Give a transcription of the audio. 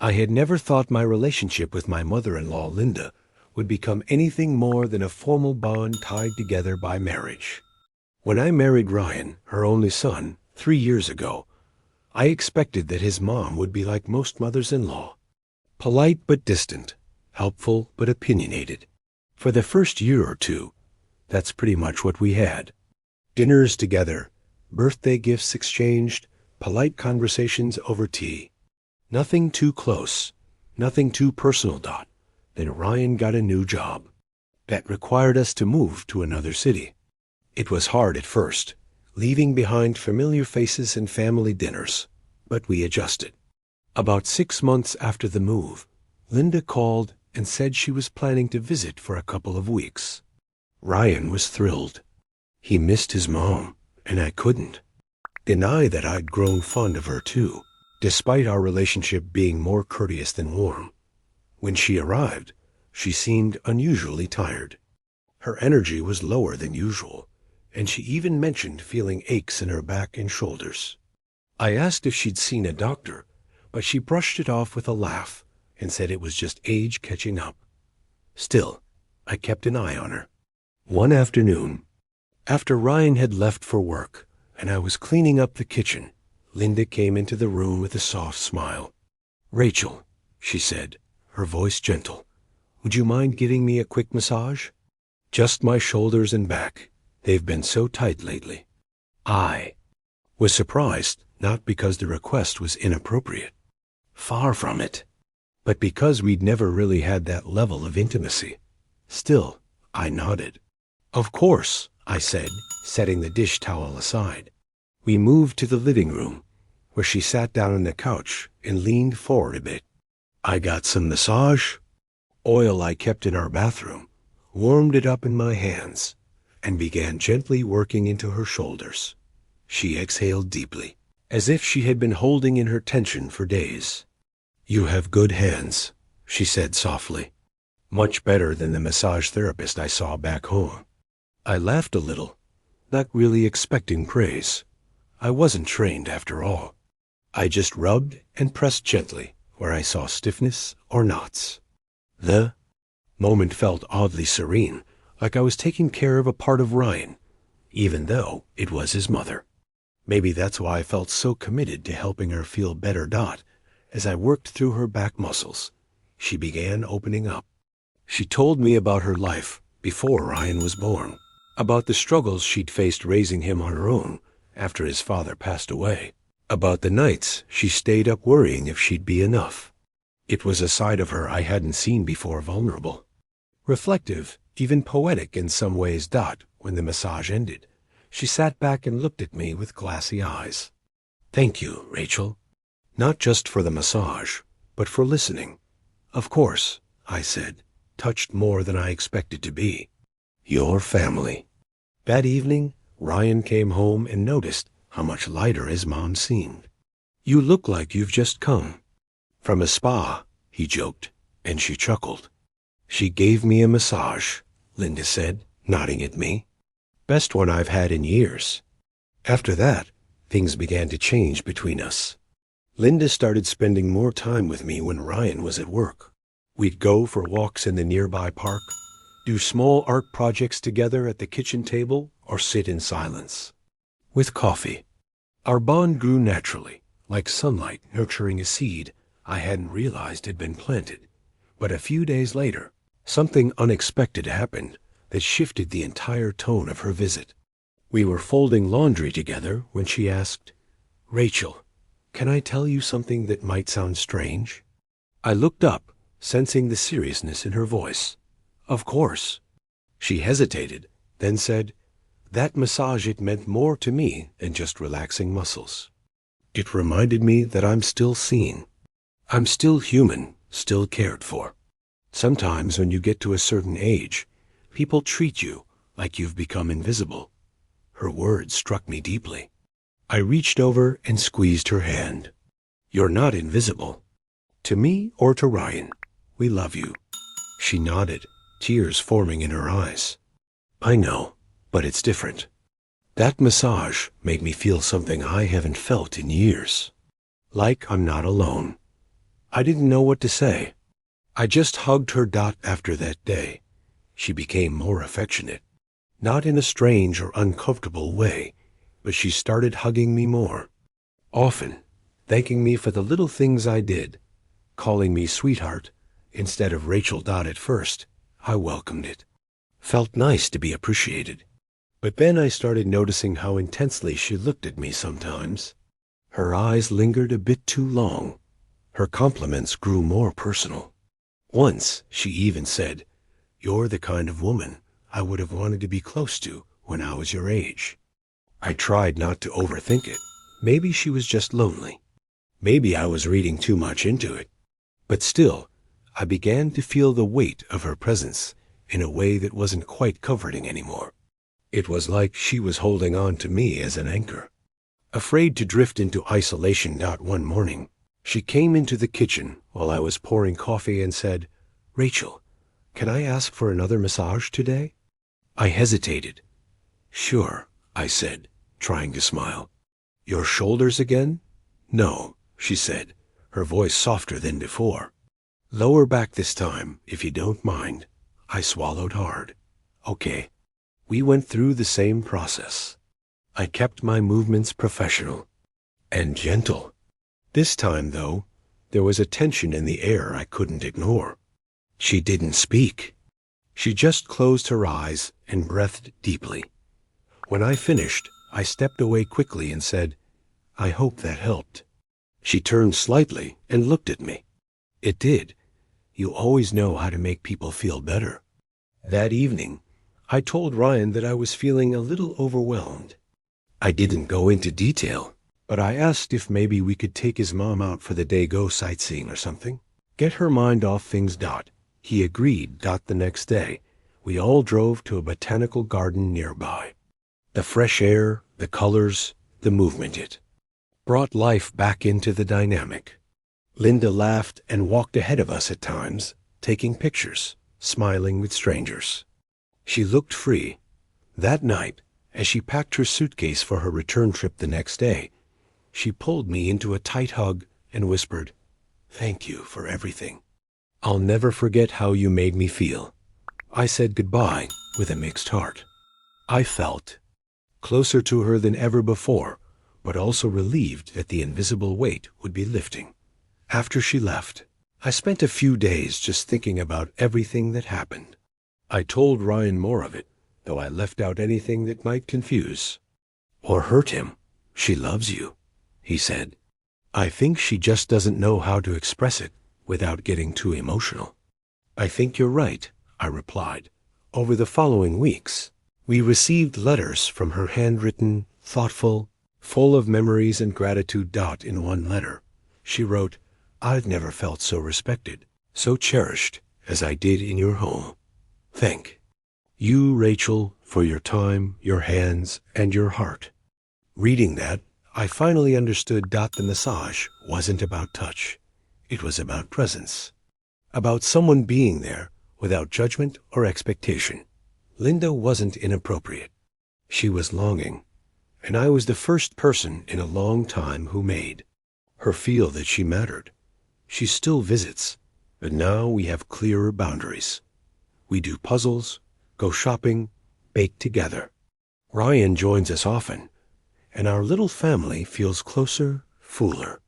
I had never thought my relationship with my mother-in-law, Linda, would become anything more than a formal bond tied together by marriage. When I married Ryan, her only son, 3 years ago, I expected that his mom would be like most mothers-in-law, polite but distant, helpful but opinionated. For the first year or two, that's pretty much what we had. Dinners together, birthday gifts exchanged, polite conversations over tea. Nothing too close, nothing too personal. Then Ryan got a new job. That required us to move to another city. It was hard at first, leaving behind familiar faces and family dinners, but we adjusted. About 6 months after the move, Linda called and said she was planning to visit for a couple of weeks. Ryan was thrilled. He missed his mom, and I couldn't deny that I'd grown fond of her too, despite our relationship being more courteous than warm. When she arrived, she seemed unusually tired. Her energy was lower than usual, and she even mentioned feeling aches in her back and shoulders. I asked if she'd seen a doctor, but she brushed it off with a laugh and said it was just age catching up. Still, I kept an eye on her. One afternoon, after Ryan had left for work and I was cleaning up the kitchen, Linda came into the room with a soft smile. "Rachel," she said, her voice gentle, "would you mind giving me a quick massage? Just my shoulders and back. They've been so tight lately." I was surprised, not because the request was inappropriate. Far from it. But because we'd never really had that level of intimacy. Still, I nodded. "Of course," I said, setting the dish towel aside. We moved to the living room, where she sat down on the couch and leaned forward a bit. I got some massage oil I kept in our bathroom, warmed it up in my hands, and began gently working into her shoulders. She exhaled deeply, as if she had been holding in her tension for days. "You have good hands," she said softly. "Much better than the massage therapist I saw back home." I laughed a little, not really expecting praise. I wasn't trained after all. I just rubbed and pressed gently where I saw stiffness or knots. The moment felt oddly serene, like I was taking care of a part of Ryan, even though it was his mother. Maybe that's why I felt so committed to helping her feel better. As I worked through her back muscles, she began opening up. She told me about her life before Ryan was born, about the struggles she'd faced raising him on her own after his father passed away, about the nights she stayed up worrying if she'd be enough. It was a side of her I hadn't seen before, vulnerable, reflective, even poetic in some ways. When the massage ended, she sat back and looked at me with glassy eyes. "Thank you, Rachel. Not just for the massage, but for listening." "Of course," I said, touched more than I expected to be. "Your family." That evening, Ryan came home and noticed how much lighter his mom seemed. "You look like you've just come from a spa," he joked, and she chuckled. "She gave me a massage," Linda said, nodding at me. "Best one I've had in years." After that, things began to change between us. Linda started spending more time with me when Ryan was at work. We'd go for walks in the nearby park, do small art projects together at the kitchen table, or sit in silence with coffee. Our bond grew naturally, like sunlight nurturing a seed I hadn't realized had been planted. But a few days later, something unexpected happened that shifted the entire tone of her visit. We were folding laundry together when she asked, "Rachel, can I tell you something that might sound strange?" I looked up, sensing the seriousness in her voice. "Of course." She hesitated, then said, "That massage, it meant more to me than just relaxing muscles. It reminded me that I'm still seen. I'm still human, still cared for. Sometimes when you get to a certain age, people treat you like you've become invisible." Her words struck me deeply. I reached over and squeezed her hand. "You're not invisible. To me or to Ryan. We love you." She nodded, tears forming in her eyes. "I know, but it's different. That massage made me feel something I haven't felt in years. Like I'm not alone. I didn't know what to say. I just hugged her. After that day, she became more affectionate. Not in a strange or uncomfortable way, but she started hugging me more. Often, thanking me for the little things I did, calling me sweetheart instead of Rachel. At first, I welcomed it. Felt nice to be appreciated. But then I started noticing how intensely she looked at me sometimes. Her eyes lingered a bit too long. Her compliments grew more personal. Once, she even said, "You're the kind of woman I would have wanted to be close to when I was your age." I tried not to overthink it. Maybe she was just lonely. Maybe I was reading too much into it. But still, I began to feel the weight of her presence in a way that wasn't quite comforting anymore. It was like she was holding on to me as an anchor. Afraid to drift into isolation. One morning, she came into the kitchen while I was pouring coffee and said, "Rachel, can I ask for another massage today?" I hesitated. "Sure," I said, trying to smile. "Your shoulders again?" "No," she said, her voice softer than before. "Lower back this time, if you don't mind." I swallowed hard. "Okay." We went through the same process. I kept my movements professional and gentle. This time, though, there was a tension in the air I couldn't ignore. She didn't speak. She just closed her eyes and breathed deeply. When I finished, I stepped away quickly and said, "I hope that helped." She turned slightly and looked at me. "It did. You always know how to make people feel better." That evening, I told Ryan that I was feeling a little overwhelmed. I didn't go into detail, but I asked if maybe we could take his mom out for the day, go sightseeing or something. Get her mind off things. He agreed. The next day, we all drove to a botanical garden nearby. The fresh air, the colors, the movement, it brought life back into the dynamic. Linda laughed and walked ahead of us at times, taking pictures, smiling with strangers. She looked free. That night, as she packed her suitcase for her return trip the next day, she pulled me into a tight hug and whispered, "Thank you for everything. I'll never forget how you made me feel." I said goodbye with a mixed heart. I felt closer to her than ever before, but also relieved that the invisible weight would be lifting. After she left, I spent a few days just thinking about everything that happened. I told Ryan more of it, though I left out anything that might confuse or hurt him. "She loves you," he said. "I think she just doesn't know how to express it without getting too emotional." "I think you're right," I replied. Over the following weeks, we received letters from her, handwritten, thoughtful, full of memories and gratitude. In one letter, she wrote, "I've never felt so respected, so cherished as I did in your home. Thank you, Rachel, for your time, your hands, and your heart." Reading that, I finally understood. The massage wasn't about touch. It was about presence. About someone being there without judgment or expectation. Linda wasn't inappropriate. She was longing, and I was the first person in a long time who made her feel that she mattered. She still visits, but now we have clearer boundaries. We do puzzles, go shopping, bake together. Ryan joins us often, and our little family feels closer, fuller.